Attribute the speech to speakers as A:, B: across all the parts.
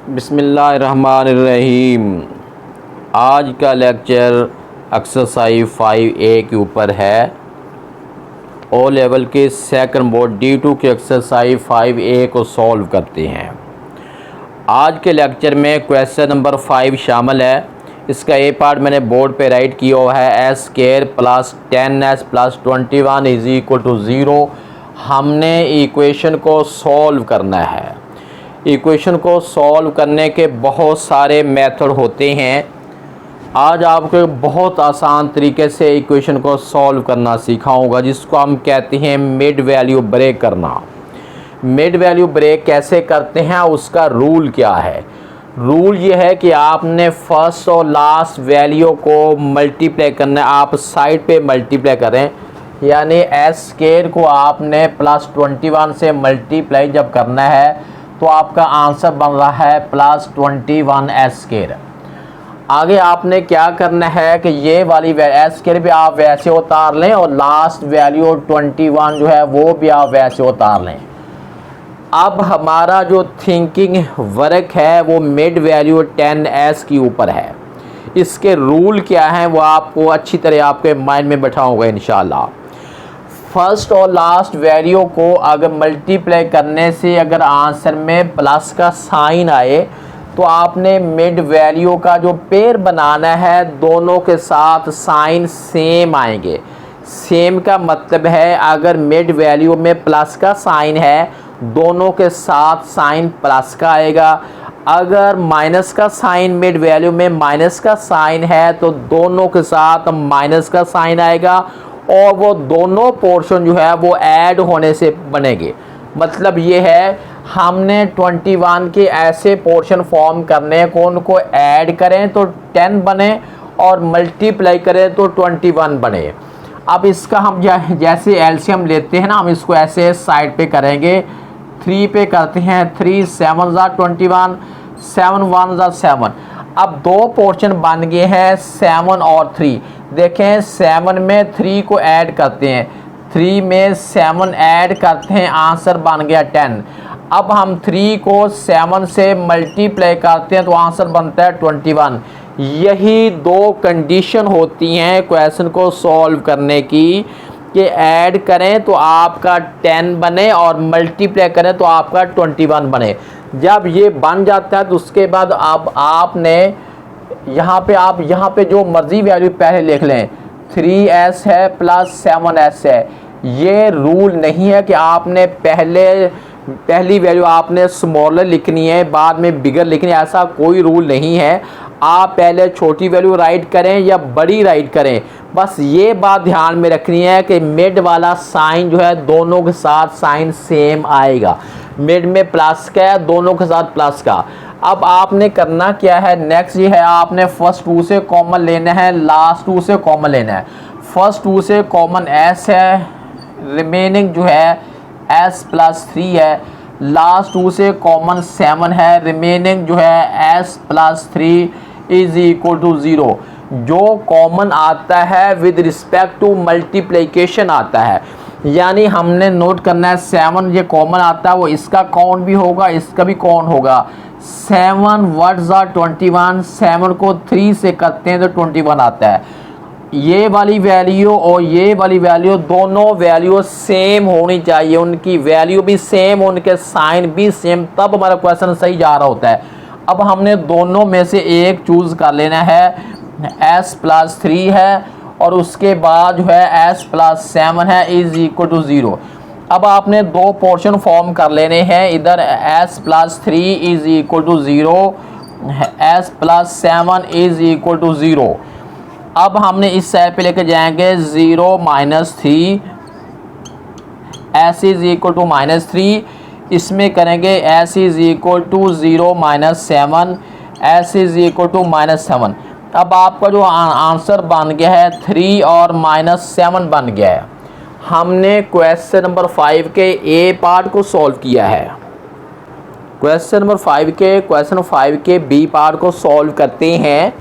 A: बिस्मिल्लाहिर्रहमानिर्रहीम। आज का लेक्चर एक्सरसाइज 5A के ऊपर है। ओ लेवल के सेकंड बोर्ड D2 के एक्सरसाइज 5A को सॉल्व करते हैं। आज के लेक्चर में क्वेश्चन नंबर 5 शामिल है। इसका ए पार्ट मैंने बोर्ड पे राइट किया हुआ है s square plus 10s plus 21 is equal to 0। हमने इक्वेशन को सॉल्व करना है। इक्वेशन को सॉल्व करने के बहुत सारे मेथड होते हैं। आज आपको बहुत आसान तरीके से इक्वेशन को सॉल्व करना सिखाऊंगा, जिसको हम कहते हैं मिड वैल्यू ब्रेक करना। मिड वैल्यू ब्रेक कैसे करते हैं, उसका रूल क्या है। रूल ये है कि आपने फर्स्ट और लास्ट वैल्यू को मल्टीप्लाई करना है। आप साइड पे मल्टीप्लाई करें, यानी एस स्क्वायर को आपने प्लस 21 से मल्टीप्लाई जब करना है तो आपका आंसर बन रहा है प्लस 21 एस स्क्वायर। आगे आपने क्या करना है कि ये वाली एस स्क्वायर भी आप वैसे उतार लें और लास्ट वैल्यू 21 जो है वो भी आप वैसे उतार लें। अब हमारा जो थिंकिंग वर्क है वो मिड वैल्यू 10s के ऊपर है। इसके रूल क्या हैं वो आपको अच्छी तरह आपके माइंड में बैठाऊंगा इंशाल्लाह। फर्स्ट और लास्ट वैल्यू को अगर मल्टीप्लाई करने से अगर आंसर में प्लस का साइन आए तो आपने मिड वैल्यू का जो पेयर बनाना है, दोनों के साथ साइन सेम आएंगे। सेम का मतलब है अगर मिड वैल्यू में प्लस का साइन है, दोनों के साथ साइन प्लस का आएगा। अगर माइनस का साइन मिड वैल्यू में माइनस का साइन है तो दोनों के साथ माइनस का साइन आएगा, और वो दोनों पोर्शन जो है वो ऐड होने से बनेंगे। मतलब ये है हमने 21 के ऐसे पोर्शन फॉर्म करने को, उनको ऐड करें तो 10 बने और मल्टीप्लाई करें तो 21 बने। अब इसका हम जैसे एलसीएम लेते हैं ना, हम इसको ऐसे साइड पे करेंगे। 3 पे करते हैं, 3 7 ज़ा 21, 7 1 ज़ा 7। अब दो पोर्शन बन गए हैं 7 और 3। देखें 7 में 3 को ऐड करते हैं, 3 में 7 ऐड करते हैं, आंसर बन गया 10। अब हम 3 को 7 से मल्टीप्लाई करते हैं तो आंसर बनता है 21। यही दो कंडीशन होती हैं क्वेश्चन को सॉल्व करने की, कि ऐड करें तो आपका 10 बने और मल्टीप्लाई करें तो आपका 21 बने। जब ये बन जाता है तो उसके बाद अब आपने यहाँ पे जो मर्जी वैल्यू पहले लिख लें। 3s है प्लस 7s है। ये रूल नहीं है कि आपने पहली वैल्यू आपने स्मॉलर लिखनी है बाद में बिगर लिखनी है, ऐसा कोई रूल नहीं है। आप पहले छोटी वैल्यू राइट करें या बड़ी राइट करें, बस ये बात ध्यान में रखनी है कि मिड वाला साइन जो है दोनों के साथ साइन सेम आएगा। मिड में प्लस का है, दोनों के साथ प्लस का। अब आपने करना क्या है, नेक्स्ट ये है आपने फर्स्ट 2 से कॉमन लेना है, लास्ट 2 से कॉमन लेना है। फर्स्ट 2 से कॉमन s है, रिमेनिंग जो है s प्लस 3 है। लास्ट 2 से कॉमन 7 है, रिमेनिंग जो है s plus 3 is equal to 0। जो कॉमन आता है विद रिस्पेक्ट टू मल्टीप्लिकेशन आता है, यानी हमने नोट करना है 7 ये कॉमन आता है, वो इसका काउंट भी होगा, इसका भी काउंट होगा। 7 व्हाट ज़ा 21, 7 को 3 से करते हैं तो 21 आता है। ये वाली वैल्यू और ये वाली वैल्यू, दोनों वैल्यू सेम होनी चाहिए, उनकी वैल्यू भी सेम, उनके साइन भी सेम, तब हमारा क्वेश्चन सही जा रहा होता है। अब हमने दोनों में से एक चूज़ कर लेना है। s प्लस 3 है और उसके बाद जो है s प्लस 7 है इज इक्वल टू 0। अब आपने दो पोर्शन फॉर्म कर लेने हैं। इधर s plus 3 is equal to 0, s plus 7 is equal to 0। अब हमने इस साइड पे लेके जाएंगे 0 minus 3, s is equal to minus 3। इसमें करेंगे s is equal to 0 minus 7, s is equal to minus 7। अब आपका जो आंसर बन गया है 3 और माइनस 7 बन गया है। हमने क्वेश्चन नंबर 5 के ए पार्ट को सॉल्व किया है। क्वेश्चन नंबर 5 के बी पार्ट को सॉल्व करते हैं।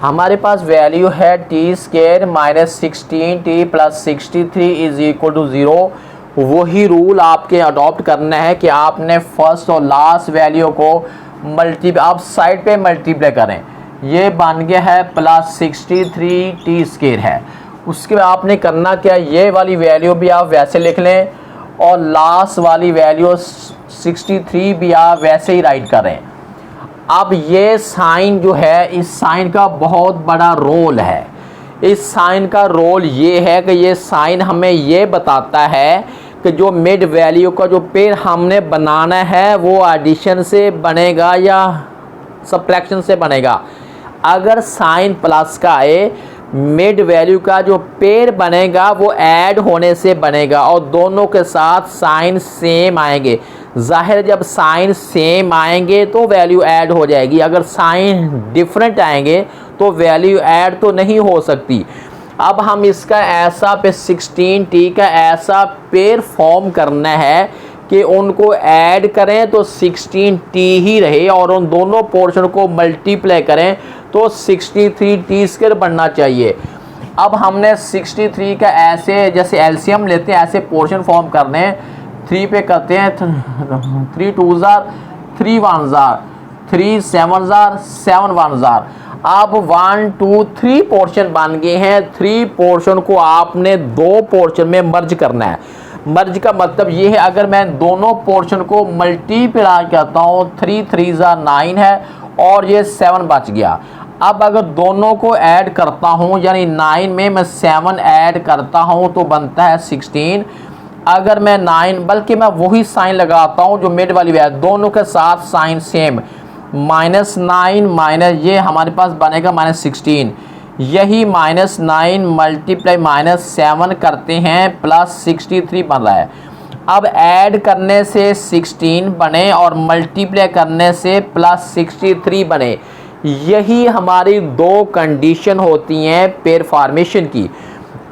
A: हमारे पास वैल्यू है T square minus 16t plus 63 is equal to 0। वही रूल आपके अडॉप्ट करना है कि आपने फर्स्ट और लास्ट वैल्यू को आप साइड पे मल्टीप्लाई करें, ये बन गया है प्लस 63t² है। उसके बाद आपने करना क्या, ये वाली वैल्यू भी आप वैसे लिख लें और लास्ट वाली वैल्यू 63 भी आप वैसे ही राइट करें। अब ये साइन जो है, इस साइन का बहुत बड़ा रोल है। इस साइन का रोल ये है कि ये साइन हमें ये बताता है कि जो मिड वैल्यू का जो पेयर हमने बनाना है वो एडिशन से बनेगा या सब्ट्रैक्शन से बनेगा। अगर साइन प्लस का आए, मिड वैल्यू का जो पेयर बनेगा वो ऐड होने से बनेगा और दोनों के साथ साइन सेम आएंगे। जाहिर जब साइन सेम आएंगे तो वैल्यू ऐड हो जाएगी, अगर साइन डिफरेंट आएंगे तो वैल्यू ऐड तो नहीं हो सकती। अब हम इसका ऐसा पे 16t का ऐसा पेयर फॉर्म करना है कि उनको ऐड करें तो 16t ही रहे और उन दोनों पोर्शन को मल्टीप्लाई करें तो 63t² बनना चाहिए। अब हमने 63 का ऐसे जैसे एलसीएम लेते हैं ऐसे पोर्शन फॉर्म करने हैं। 3 पे करते हैं 3 2 3 1 3 7 7 1। अब 1 2 3 पोर्शन बन गए हैं। 3 पोर्शन को आपने 2 पोर्शन में मर्ज करना है। मर्ज का मतलब ये है, अगर मैं दोनों पोर्शन को मल्टीप्लाई करता हूँ 3 3 9 है और ये 7 बच गया। अब अगर दोनों को ऐड करता हूँ यानी 9 में मैं 7 ऐड करता हूँ तो बनता है 16। अगर मैं 9 बल्कि मैं वही साइन लगाता हूँ जो मिड वाली है, दोनों के साथ साइन सेम, -9 माइनस ये हमारे पास बनेगा -16। यही -9 मल्टीप्लाई -7 करते हैं प्लस 63 बन रहा है। अब ऐड करने से 16 बने और मल्टीप्लाई करने से प्लस 63 बने। यही हमारी 2 कंडीशन होती हैं पेयर फॉर्मेशन की।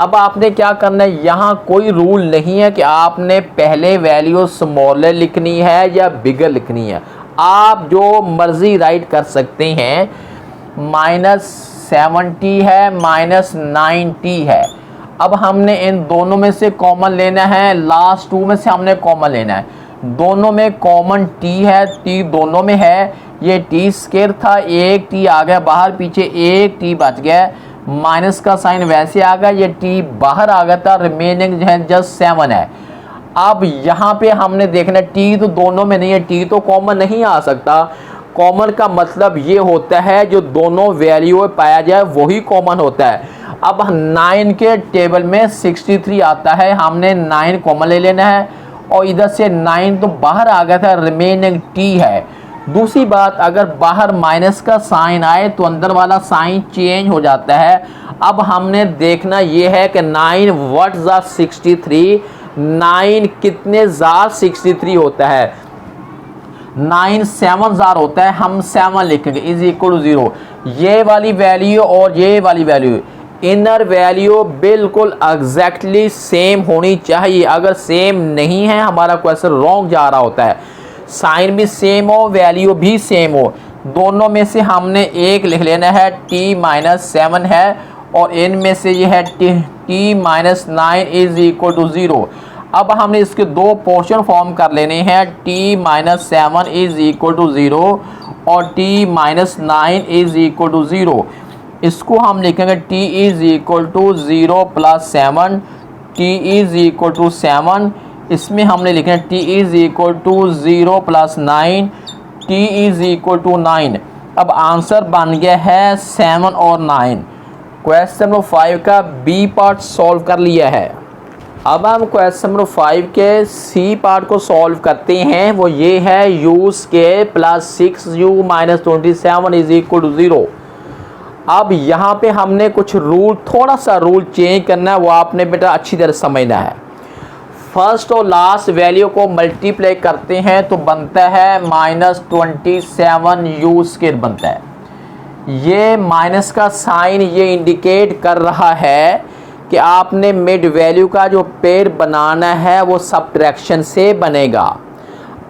A: अब आपने क्या करना है, यहाँ कोई रूल नहीं है कि आपने पहले वैल्यू स्मॉलर लिखनी है या बिगर लिखनी है, आप जो मर्जी राइट कर सकते हैं। -7t है, -9t है। अब हमने इन दोनों में से कॉमन लेना है, लास्ट 2 में से हमने कॉमन लेना है। दोनों में कॉमन t है, t दोनों में है। ये t² था, एक t आ गया बाहर, पीछे एक t बच गया, माइनस का साइन वैसे आ गया, ये t बाहर आ गया था, रिमेनिंग जो है जस्ट 7 है। अब यहाँ पे हमने देखना t तो दोनों में नहीं है, t तो कॉमन नहीं आ सकता। कॉमन का मतलब ये होता है जो दोनों वैल्यू पाया जाए वही कॉमन होता है। अब 9 के टेबल में 63 आता है, हमने 9 कॉमन ले लेना है और इधर से 9 तो बाहर आ गया था, रिमेनिंग t है। दूसरी बात, अगर बाहर माइनस का साइन आए तो अंदर वाला साइन चेंज हो जाता है। अब हमने देखना ये है कि 9 व्हाट ज़ा 63, 9 कितने ज़ार 63 होता है। 9 7 ज़ार होता है, हम 7 लिखेंगे इज इक्वल टू 0। ये वाली वैल्यू और ये वाली वैल्यू, इनर वैल्यू बिल्कुल एग्जैक्टली सेम होनी चाहिए। अगर सेम नहीं है हमारा क्वेश्चन रॉन्ग जा रहा होता है। साइन भी सेम हो, वैल्यू भी सेम हो, दोनों में से हमने एक लिख लेना है। t-7 है और इनमें से ये है t-9 इज इक्वल टू 0। अब हमने इसके 2 पोर्शन फॉर्म कर लेने हैं, t-7 इज इक्वल टू 0 और t-9 इज इक्वल टू 0। इसको हम लिखेंगे t is equal to 0 plus 7, t is equal to 7। इसमें हमने लिखा है t is equal to 0 plus 9, t is equal to 9। अब आंसर बन गया है 7 और 9। क्वेश्चन नंबर 5 का बी पार्ट सॉल्व कर लिया है। अब हम क्वेश्चन नंबर 5 के सी पार्ट को सॉल्व करते हैं। वो ये है u² plus 6u minus 27 is equal to 0। अब यहाँ पे हमने कुछ रूल, थोड़ा सा रूल चेंज करना है, वो आपने बेटा अच्छी तरह समझना है। फर्स्ट और लास्ट वैल्यू को मल्टीप्लाई करते हैं तो बनता है -27u² बनता है। ये माइनस का साइन ये इंडिकेट कर रहा है कि आपने मिड वैल्यू का जो पेयर बनाना है वो सब्ट्रैक्शन से बनेगा।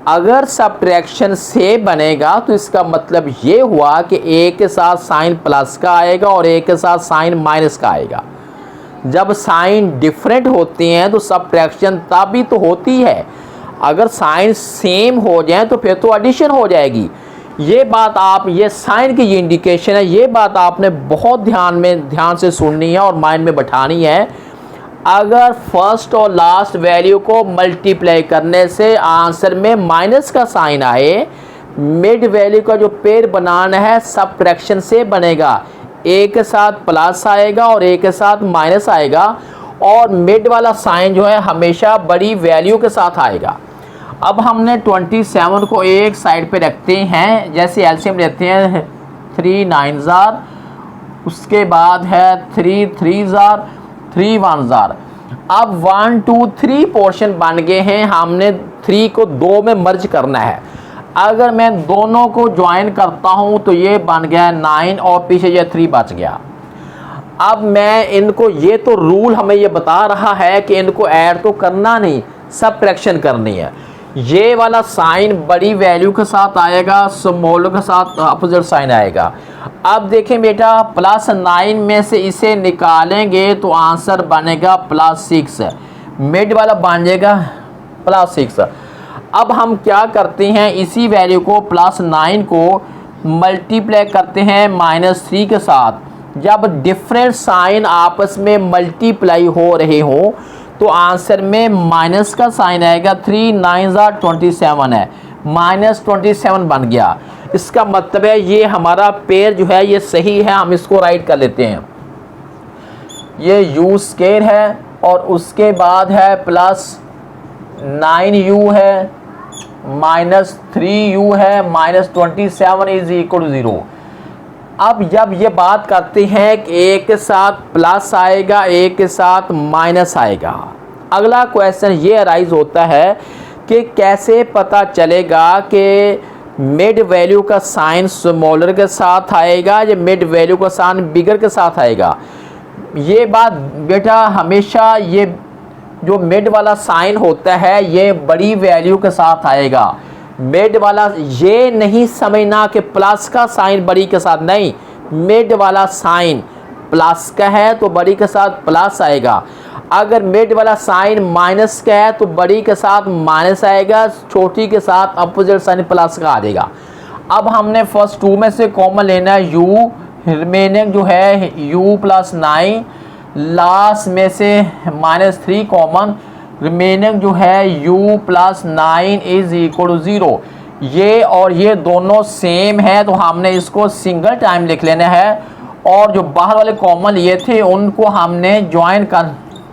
A: अगर सब्ट्रैक्शन से बनेगा तो इसका मतलब ये हुआ कि एक के साथ साइन प्लस का आएगा और एक के साथ साइन माइनस का आएगा। जब साइन डिफरेंट होते हैं तो सब्ट्रैक्शन तब भी तो होती है। अगर साइन सेम हो जाए तो फिर तो एडिशन हो जाएगी। ये बात आप, ये साइन की ये इंडिकेशन है, ये बात आपने बहुत ध्यान से सुननी है और माइंड में बैठानी है। अगर फर्स्ट और लास्ट वैल्यू को मल्टीप्लाई करने से आंसर में माइनस का साइन आए, मिड वैल्यू का जो पेयर बनाना है सबट्रैक्शन से बनेगा, एक के साथ प्लस आएगा और एक के साथ माइनस आएगा, और मिड वाला साइन जो है हमेशा बड़ी वैल्यू के साथ आएगा। अब हमने 27 को एक साइड पे रखते हैं, जैसे एलसीएम लेते हैं 3 9 जार, उसके बाद है 3 3 जार, 3 1 जार। अब 1 2 3 पोर्शन बन गए हैं, हमने 3 को 2 में मर्ज करना है। अगर मैं दोनों को ज्वाइन करता हूं तो ये बन गया 9 और पीछे ये 3 बच गया। अब मैं इनको, ये तो रूल हमें ये बता रहा है कि इनको ऐड तो करना नहीं, सबट्रैक्शन करनी है। ये वाला साइन बड़ी वैल्यू के साथ आएगा, स्मॉल के साथ अपोजिट साइन आएगा। अब देखें बेटा, +9 में से इसे निकालेंगे तो आंसर बनेगा +6, मिड वाला बन जाएगा +6। अब हम क्या करते हैं, इसी वैल्यू को +9 को मल्टीप्लाई करते हैं -3 के साथ। जब डिफरेंट साइन आपस में मल्टीप्लाई हो रहे हो तो आंसर में माइनस का साइन आएगा। 3 9 जार 27 है, -27 बन गया। इसका मतलब है ये हमारा पेयर जो है ये सही है, हम इसको राइट कर लेते हैं। ये u स्क्वायर है और उसके बाद है +9u है, -3u है, -27 इज इक्वल टू 0। अब जब ये बात करते हैं कि एक के साथ प्लस आएगा, एक के साथ माइनस आएगा, अगला क्वेश्चन ये अराइज होता है कि कैसे पता चलेगा कि मिड वैल्यू का साइन स्मॉलर के साथ आएगा या मिड वैल्यू का साइन बिगर के साथ आएगा। ये बात बेटा हमेशा, ये जो मिड वाला साइन होता है ये बड़ी वैल्यू के साथ आएगा। मिड वाला ये नहीं समझना कि प्लस का साइन बड़ी के साथ, नहीं, मिड वाला साइन प्लस का है तो बड़ी के साथ प्लस आएगा। अगर मिड वाला साइन माइनस का है तो बड़ी के साथ माइनस आएगा, छोटी के साथ अपोजिट साइन प्लस का आ जाएगा। अब हमने फर्स्ट 2 में से कॉमन लेना है u, रिमेनिंग जो है u +9, लास्ट में से -3 कॉमन, रिमेनिंग जो है u +9 इज इक्वल टू 0। ये और ये दोनों सेम है तो हमने इसको सिंगल टाइम लिख लेना है, और जो बाहर वाले कॉमन लिए थे उनको हमने ज्वाइन कर,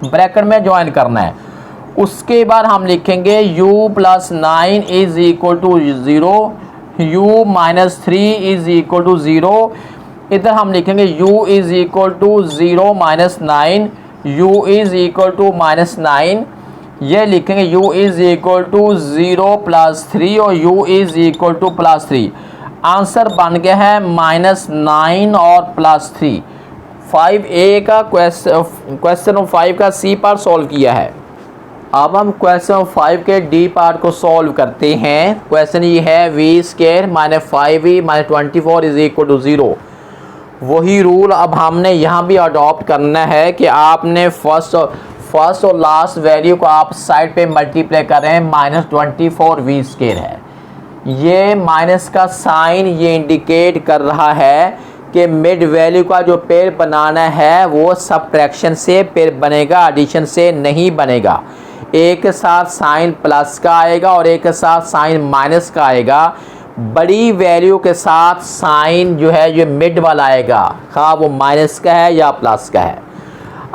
A: ब्रैकेट में ज्वाइन करना है। उसके बाद हम लिखेंगे u +9 is equal to 0, u -3 is equal to 0। इधर हम लिखेंगे u is equal to 0 -9, u is equal to -9, ये लिखेंगे u इज इक्वल टू 0 +3 और u is equal to +3। Answer बन गया है -9 और +3। 5A का क्वेश्चन 5 का C पार्ट सॉल्व किया है। अब हम क्वेश्चन 5 के D पार्ट को सॉल्व करते हैं। क्वेश्चन ये है v² -5v -24 is equal to 0। वही रूल अब हमने यहाँ भी अडॉप्ट करना है कि आपने फर्स्ट और लास्ट वैल्यू को आप साइड पे मल्टीप्लाई कर रहे हैं, -24 v² है। ये माइनस का साइन ये इंडिकेट कर रहा है कि मिड वैल्यू का जो पेयर बनाना है वो सबट्रैक्शन से पेयर बनेगा, एडिशन से नहीं बनेगा। एक के साथ साइन प्लस का आएगा और एक के साथ साइन माइनस का आएगा। बड़ी वैल्यू के साथ साइन जो है ये मिड वाला आएगा, हाँ वो माइनस का है या प्लस का है।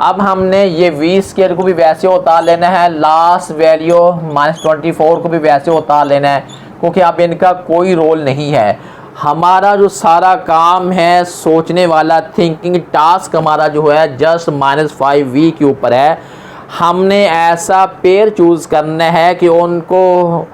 A: अब हमने ये v² को भी वैसे उतार लेना है, लास्ट वैल्यू -24 को भी वैसे उतार लेना है, क्योंकि अब इनका कोई रोल नहीं है। हमारा जो सारा काम है सोचने वाला, थिंकिंग टास्क हमारा जो है जस्ट -5v के ऊपर है। हमने ऐसा पेयर चूज़ करना है कि उनको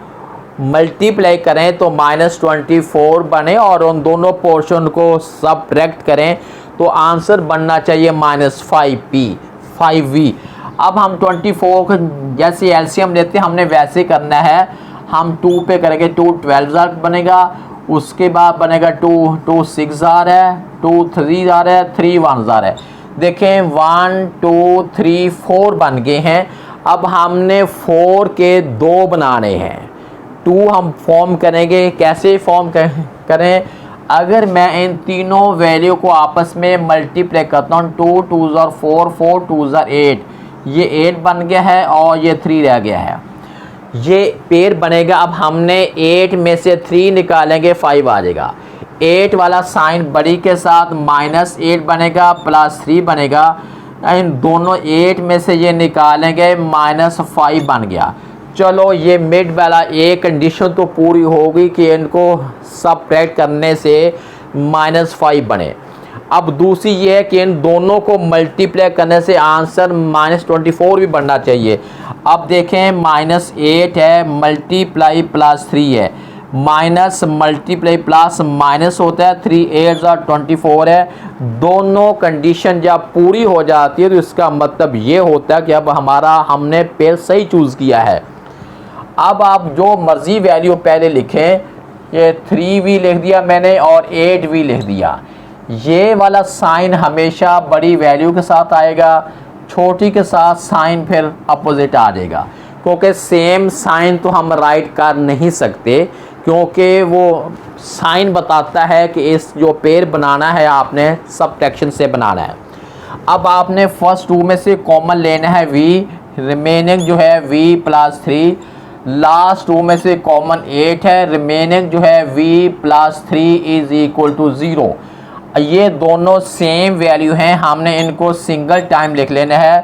A: मल्टीप्लाई करें तो -24 बने और उन दोनों पोर्शन को सबट्रैक्ट करें तो आंसर बनना चाहिए -5v। अब हम 24 को जैसे एलसीएम लेते हैं हमने वैसे करना है। हम 2 पे करेंगे 2 12 जार बनेगा, उसके बाद बनेगा 2 6 जार है, 2 3 जार है, 3 1 जार है। देखें 1 2 3 4 बन गए हैं। अब हमने 4 के 2 बनाने हैं। 2 हम फॉर्म करेंगे, कैसे फॉर्म करें, करें। अगर मैं इन तीनों वैल्यू को आपस में मल्टीप्लाई करता हूँ, 2 2 ज़ार 4, 4 2 ज़ार 8, ये 8 बन गया है और ये 3 रह गया है, ये पेयर बनेगा। अब हमने 8 में से 3 निकालेंगे, 5 आ जाएगा। 8 वाला साइन बड़ी के साथ -8 बनेगा +3 बनेगा। इन दोनों 8 में से ये निकालेंगे, -5 बन गया। चलो ये मिड वाला एक कंडीशन तो पूरी होगी कि इनको सबट्रैक्ट करने से -5 बने। अब दूसरी ये है कि इन दोनों को मल्टीप्लाई करने से आंसर -24 भी बनना चाहिए। अब देखें -8 है, मल्टीप्लाई +3 है, माइनस मल्टीप्लाई प्लस माइनस होता है, 3 8 ज़ा 24 है। दोनों कंडीशन जब पूरी हो जाती है तो इसका मतलब ये होता है कि अब हमने पेयर सही चूज़ किया है। अब आप जो मर्ज़ी वैल्यू पहले लिखें, ये 3v लिख दिया मैंने और 8v लिख दिया। ये वाला साइन हमेशा बड़ी वैल्यू के साथ आएगा, छोटी के साथ साइन फिर अपोजिट आ जाएगा, क्योंकि सेम साइन तो हम राइट कर नहीं सकते, क्योंकि वो साइन बताता है कि इस जो पेयर बनाना है आपने सबट्रैक्शन से बनाना है। अब आपने फर्स्ट 2 में से कॉमन लेना है v, रिमेनिंग जो है v +3, लास्ट 2 में से कॉमन 8 है, रिमेनिंग जो है v +3 = 0। ये दोनों सेम वैल्यू हैं, हमने इनको सिंगल टाइम लिख लेना है,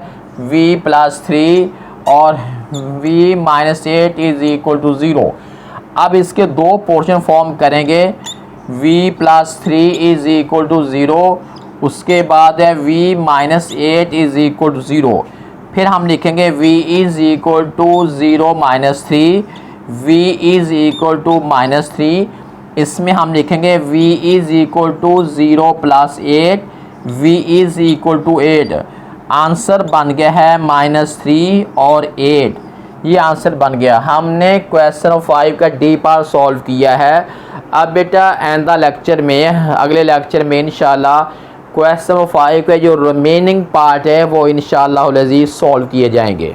A: v +3 और v -8 = 0। अब इसके दो पोर्शन फॉर्म करेंगे, v +3 = 0, उसके बाद है v -8 = 0। फिर हम लिखेंगे v = 0 -3, v = -3। इसमें हम लिखेंगे v = 0 +8, v = 8। आंसर बन गया है -3 और 8। ये आंसर बन गया। हमने क्वेश्चन 5 का डी पार्ट सॉल्व किया है। अब बेटा आइंदा लेक्चर में, अगले लेक्चर में इंशाल्लाह क्वेश्चन 5 का जो रिमेनिंग पार्ट है वो इंशाल्लाह अज़ीज़ सॉल्व किए जाएंगे।